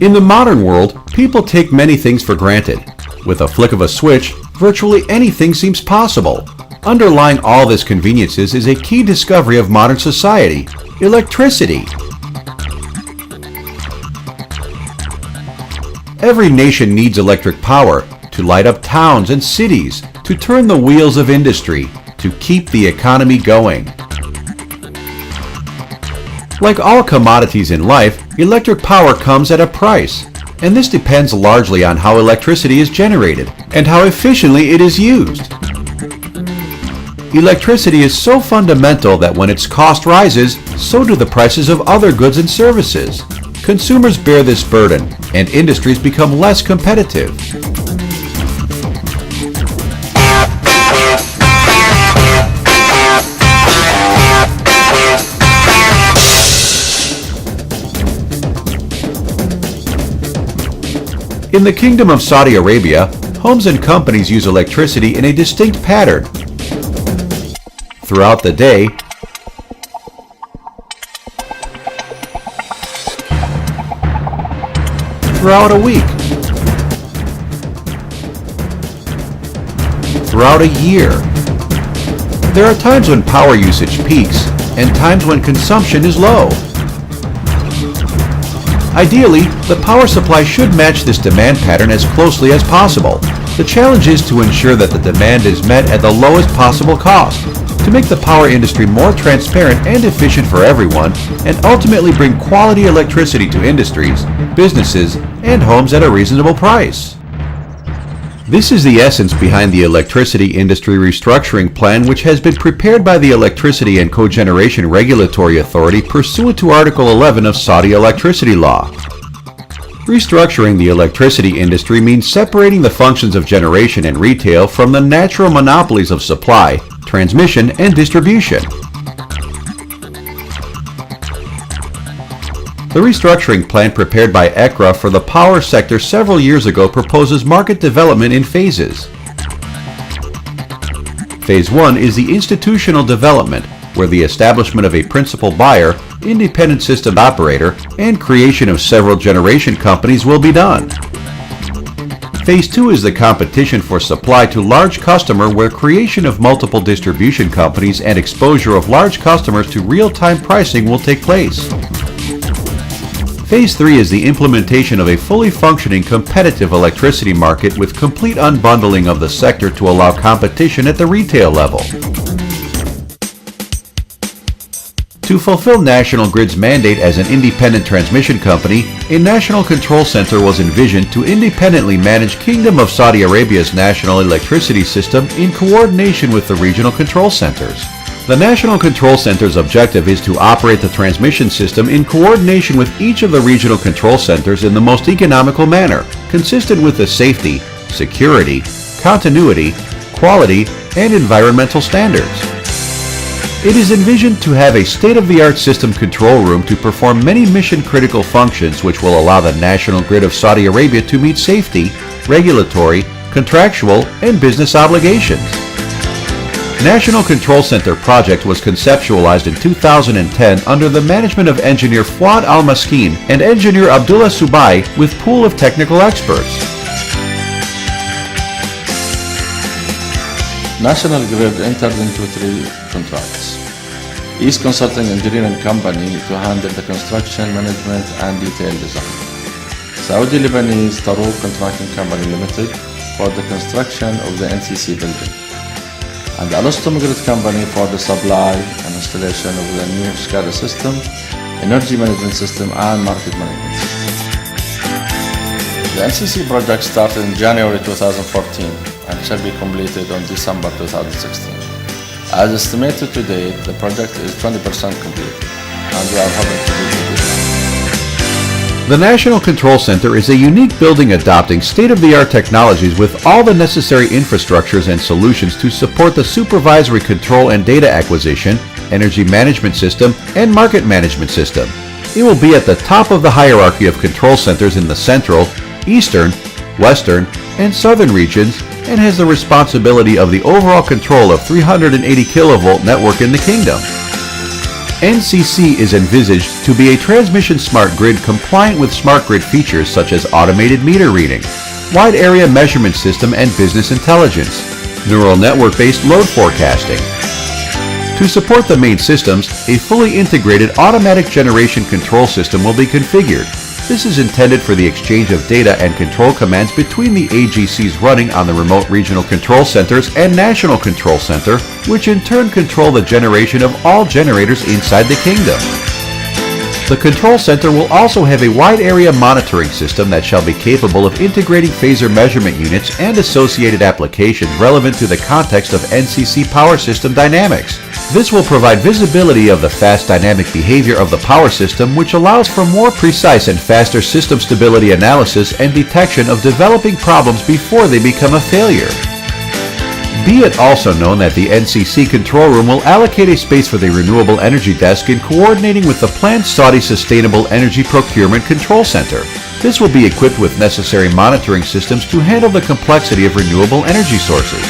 In the modern world, people take many things for granted. With a flick of a switch, virtually anything seems possible. Underlying all this conveniences is a key discovery of modern society: electricity. Every nation needs electric power to light up towns and cities, to turn the wheels of industry, to keep the economy going. Like all commodities in life, electric power comes at a price, and this depends largely on how electricity is generated and how efficiently it is used. Electricity is so fundamental that when its cost rises, so do the prices of other goods and services. Consumers bear this burden, and industries become less competitive. In the Kingdom of Saudi Arabia, homes and companies use electricity in a distinct pattern. Throughout the day, throughout a week, throughout a year. There are times when power usage peaks and times when consumption is low. Ideally, the power supply should match this demand pattern as closely as possible. The challenge is to ensure that the demand is met at the lowest possible cost, to make the power industry more transparent and efficient for everyone, and ultimately bring quality electricity to industries, businesses, and homes at a reasonable price. This is the essence behind the Electricity Industry Restructuring Plan, which has been prepared by the Electricity and Cogeneration Regulatory Authority pursuant to Article 11 of Saudi electricity law. Restructuring the electricity industry means separating the functions of generation and retail from the natural monopolies of supply, transmission, and distribution. The restructuring plan prepared by ECRA for the power sector several years ago proposes market development in phases. Phase 1 is the institutional development, where the establishment of a principal buyer, independent system operator, and creation of several generation companies will be done. Phase 2 is the competition for supply to large customer, where creation of multiple distribution companies and exposure of large customers to real-time pricing will take place. Phase 3 is the implementation of a fully functioning competitive electricity market with complete unbundling of the sector to allow competition at the retail level. To fulfill National Grid's mandate as an independent transmission company, a National Control Center was envisioned to independently manage Kingdom of Saudi Arabia's national electricity system in coordination with the regional control centers. The National Control Center's objective is to operate the transmission system in coordination with each of the regional control centers in the most economical manner, consistent with the safety, security, continuity, quality, and environmental standards. It is envisioned to have a state-of-the-art system control room to perform many mission-critical functions which will allow the National Grid of Saudi Arabia to meet safety, regulatory, contractual, and business obligations. National Control Center project was conceptualized in 2010 under the management of engineer Fuad Al-Maskeen and engineer Abdullah Subai with pool of technical experts. National Grid entered into 3 contracts. East Consulting Engineering Company to handle the construction, management, and detail design. Saudi Lebanese Tarouk Contracting Company Limited for the construction of the NCC building. And Alstom Grid Company for the supply and installation of the new SCADA system, energy management system, and market management system. The NCC project started in January 2014 and shall be completed on December 2016. As estimated to date, the project is 20% complete, and we are hoping to be completed. The National Control Center is a unique building adopting state-of-the-art technologies with all the necessary infrastructures and solutions to support the supervisory control and data acquisition, energy management system, and market management system. It will be at the top of the hierarchy of control centers in the Central, Eastern, Western, and southern regions and has the responsibility of the overall control of 380 kilovolt network in the kingdom. NCC is envisaged to be a transmission smart grid compliant with smart grid features such as automated meter reading, wide area measurement system and business intelligence, neural network-based load forecasting. To support the main systems, a fully integrated automatic generation control system will be configured. This is intended for the exchange of data and control commands between the AGCs running on the remote regional control centers and national control center, which in turn control the generation of all generators inside the kingdom. The control center will also have a wide area monitoring system that shall be capable of integrating phaser measurement units and associated applications relevant to the context of NCC power system dynamics. This will provide visibility of the fast dynamic behavior of the power system, which allows for more precise and faster system stability analysis and detection of developing problems before they become a failure. Be it also known that the NCC control room will allocate a space for the Renewable Energy Desk in coordinating with the planned Saudi Sustainable Energy Procurement Control Center. This will be equipped with necessary monitoring systems to handle the complexity of renewable energy sources.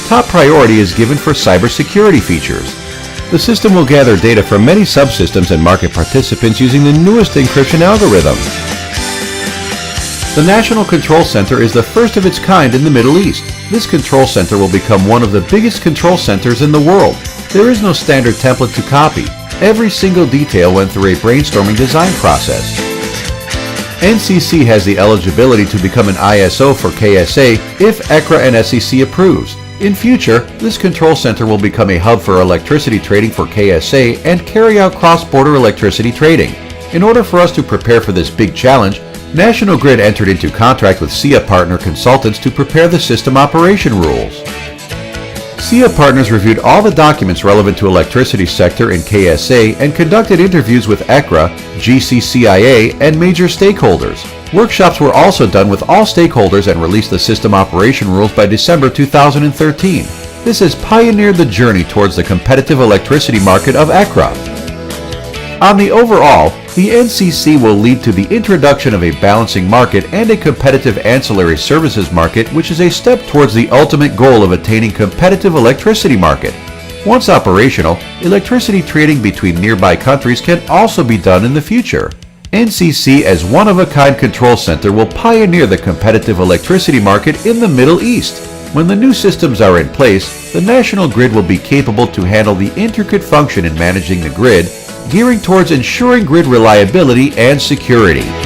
Top priority is given for cybersecurity features. The system will gather data from many subsystems and market participants using the newest encryption algorithm. The National Control Center is the first of its kind in the Middle East. This control center will become one of the biggest control centers in the world. There is no standard template to copy. Every single detail went through a brainstorming design process. NCC has the eligibility to become an ISO for KSA if ECRA and SEC approves. In future, this control center will become a hub for electricity trading for KSA and carry out cross-border electricity trading. In order for us to prepare for this big challenge, National Grid entered into contract with SIA Partner Consultants to prepare the system operation rules. SIA Partners reviewed all the documents relevant to electricity sector in KSA and conducted interviews with ECRA, GCCIA, and major stakeholders. Workshops were also done with all stakeholders and released the system operation rules by December 2013. This has pioneered the journey towards the competitive electricity market of ECRA. On the overall, the NCC will lead to the introduction of a balancing market and a competitive ancillary services market, which is a step towards the ultimate goal of attaining competitive electricity market. Once operational, electricity trading between nearby countries can also be done in the future. NCC as one-of-a-kind control center will pioneer the competitive electricity market in the Middle East. When the new systems are in place, the national grid will be capable to handle the intricate function in managing the grid, gearing towards ensuring grid reliability and security.